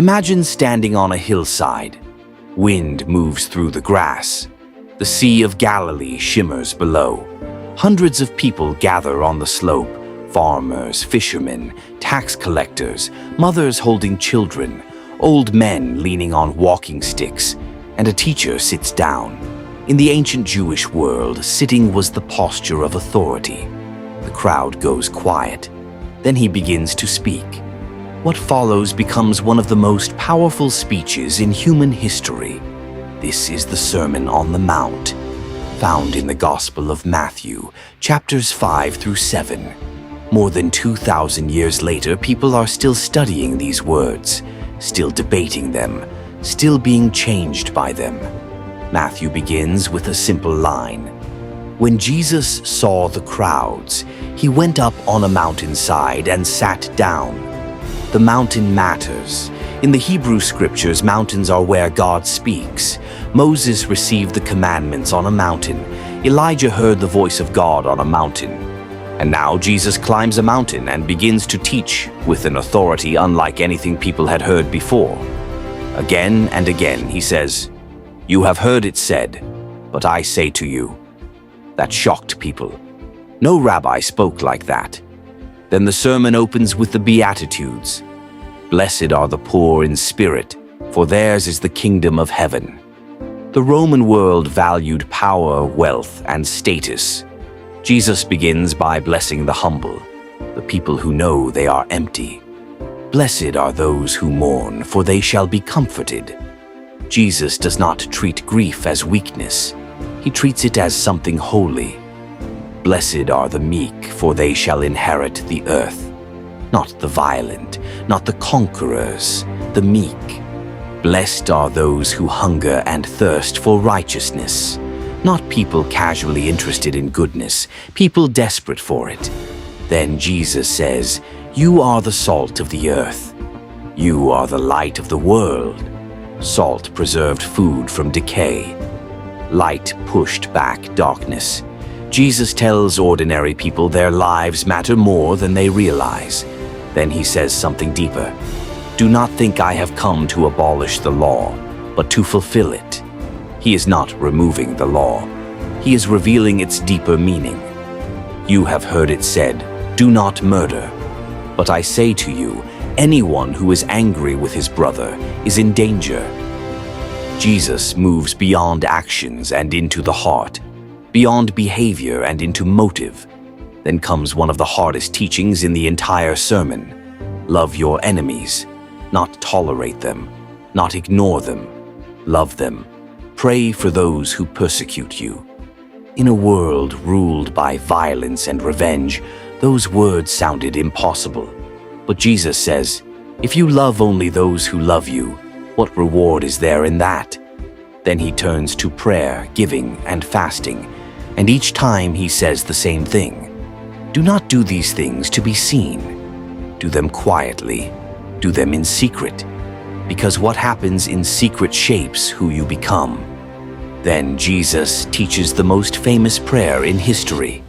Imagine standing on a hillside. Wind moves through the grass. The Sea of Galilee shimmers below. Hundreds of people gather on the slope. Farmers, fishermen, tax collectors, mothers holding children, old men leaning on walking sticks, and a teacher sits down. In the ancient Jewish world, sitting was the posture of authority. The crowd goes quiet. Then he begins to speak. What follows becomes one of the most powerful speeches in human history. This is the Sermon on the Mount, found in the Gospel of Matthew, chapters 5 through 7. More than 2,000 years later, people are still studying these words, still debating them, still being changed by them. Matthew begins with a simple line. When Jesus saw the crowds, he went up on a mountainside and sat down. The mountain matters. In the Hebrew scriptures, mountains are where God speaks. Moses received the commandments on a mountain. Elijah heard the voice of God on a mountain. And now Jesus climbs a mountain and begins to teach with an authority unlike anything people had heard before. Again and again he says, "You have heard it said, but I say to you." That shocked people. No rabbi spoke like that. Then the sermon opens with the Beatitudes. Blessed are the poor in spirit, for theirs is the kingdom of heaven. The Roman world valued power, wealth, and status. Jesus begins by blessing the humble, the people who know they are empty. Blessed are those who mourn, for they shall be comforted. Jesus does not treat grief as weakness. He treats it as something holy. Blessed are the meek, for they shall inherit the earth. Not the violent, not the conquerors, the meek. Blessed are those who hunger and thirst for righteousness. Not people casually interested in goodness, people desperate for it. Then Jesus says, "You are the salt of the earth. You are the light of the world." Salt preserved food from decay. Light pushed back darkness. Jesus tells ordinary people their lives matter more than they realize. Then he says something deeper. "Do not think I have come to abolish the law, but to fulfill it." He is not removing the law. He is revealing its deeper meaning. "You have heard it said, 'Do not murder.' But I say to you, anyone who is angry with his brother is in danger." Jesus moves beyond actions and into the heart, beyond behavior and into motive. Then comes one of the hardest teachings in the entire sermon. Love your enemies, not tolerate them, not ignore them. Love them. Pray for those who persecute you. In a world ruled by violence and revenge, those words sounded impossible. But Jesus says, if you love only those who love you, what reward is there in that? Then he turns to prayer, giving, and fasting, and each time he says the same thing. Do not do these things to be seen. Do them quietly. Do them in secret, because what happens in secret shapes who you become. Then Jesus teaches the most famous prayer in history.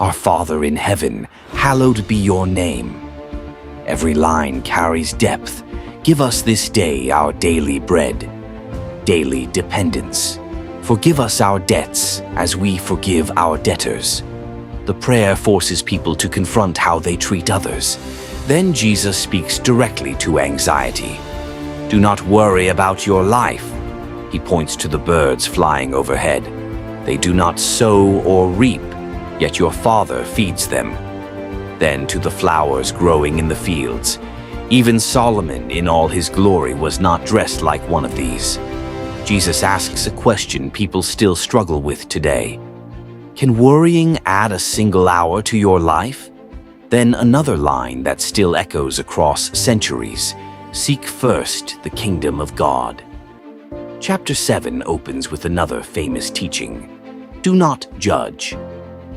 Our Father in heaven, hallowed be your name. Every line carries depth. Give us this day our daily bread. Daily dependence. Forgive us our debts as we forgive our debtors. The prayer forces people to confront how they treat others. Then Jesus speaks directly to anxiety. Do not worry about your life. He points to the birds flying overhead. They do not sow or reap, yet your Father feeds them. Then to the flowers growing in the fields. Even Solomon in all his glory was not dressed like one of these. Jesus asks a question people still struggle with today. Can worrying add a single hour to your life? Then another line that still echoes across centuries. Seek first the kingdom of God. Chapter 7 opens with another famous teaching. Do not judge.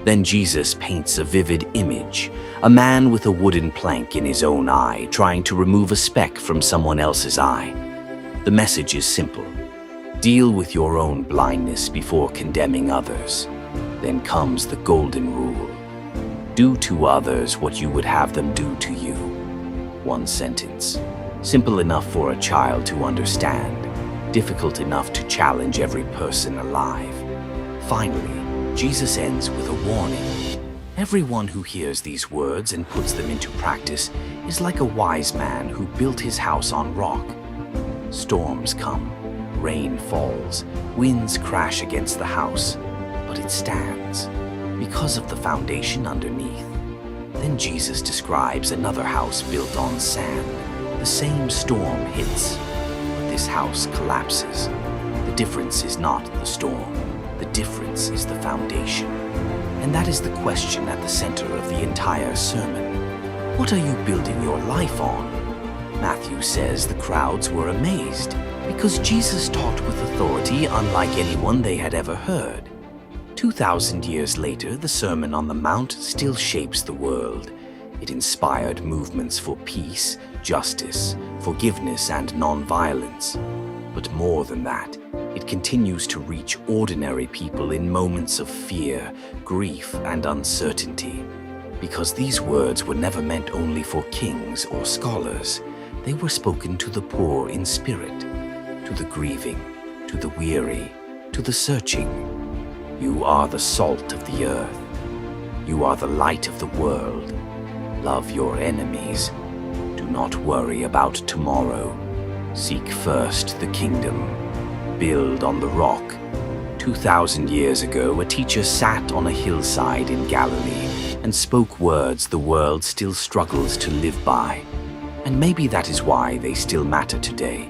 Then Jesus paints a vivid image. A man with a wooden plank in his own eye, trying to remove a speck from someone else's eye. The message is simple. Deal with your own blindness before condemning others. Then comes the golden rule. Do to others what you would have them do to you. One sentence. Simple enough for a child to understand, difficult enough to challenge every person alive. Finally, Jesus ends with a warning. Everyone who hears these words and puts them into practice is like a wise man who built his house on rock. Storms come, rain falls, winds crash against the house, but it stands because of the foundation underneath. Then Jesus describes another house built on sand. The same storm hits, but this house collapses. The difference is not the storm. The difference is the foundation. And that is the question at the center of the entire sermon. What are you building your life on? Matthew says the crowds were amazed because Jesus taught with authority unlike anyone they had ever heard. 2,000 years later, the Sermon on the Mount still shapes the world. It inspired movements for peace, justice, forgiveness, and nonviolence. But more than that, it continues to reach ordinary people in moments of fear, grief, and uncertainty. Because these words were never meant only for kings or scholars. They were spoken to the poor in spirit, to the grieving, to the weary, to the searching. You are the salt of the earth. You are the light of the world. Love your enemies. Do not worry about tomorrow. Seek first the kingdom. Build on the rock. 2,000 years ago, a teacher sat on a hillside in Galilee and spoke words the world still struggles to live by. And maybe that is why they still matter today.